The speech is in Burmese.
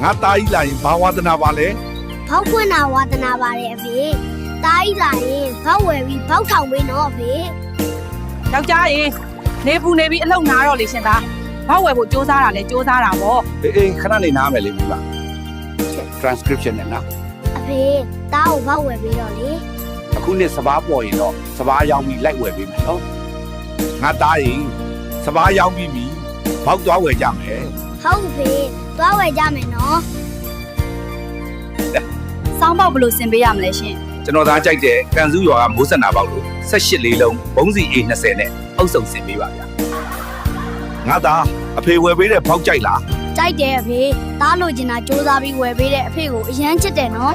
ငါတားကြီးလာရင်ဘာဝါသနာပါလဲ ဖောက်ခွင့်နာဝါသနာပါတယ်အဖေတားကြီးလာရင်ဖောက်ဝယ်ပြီးဖောက်ထောင်ပေးနော်အဖေ ယောက်ျားရေနေပူနေပြီးအလုံနာတော့လေရှင်သားဘောက်ဝယ်ဖို့စူးစမ်းတာလဲစူးစမ်းတာပေါ့ အေးခဏနေနားမယ်လေမိမ transcription နဲ့နော် အဖေတားကိုဖောက်ဝယ်ပေးတော့လေ အခုနှစ်စပားပေါ်ရင်တော့စပားရောင်းပြီးလိုက်ဝယ်ပေးမယ်နော်ငါတားရင်စပားရောင်းပြီးပြီဘောက်သွားဝယ်ကြမယ် ဟုတ်အဖေသွားဝယ်ကြမယ်နော် စောင်းပေါက်ဘယ်လိုဆင်ပေးရမလဲရှင် ကျွန်တော်သားကြိုက်တဲ့ကန်စုရွာကမိုးစက်နာပေါက်လို့18လေးလုံးဘုံစီ A20 နဲ့အုပ်စုံဆင်ပေးပါဗျာငါသားအဖေဝယ်ပေးတဲ့ဘောက်ကြိုက်လား ကြိုက်တယ်အဖေတားလိုချင်တာစူးစမ်းပြီးဝယ်ပေးတဲ့အဖေကိုအရန်ချစ်တယ်နော်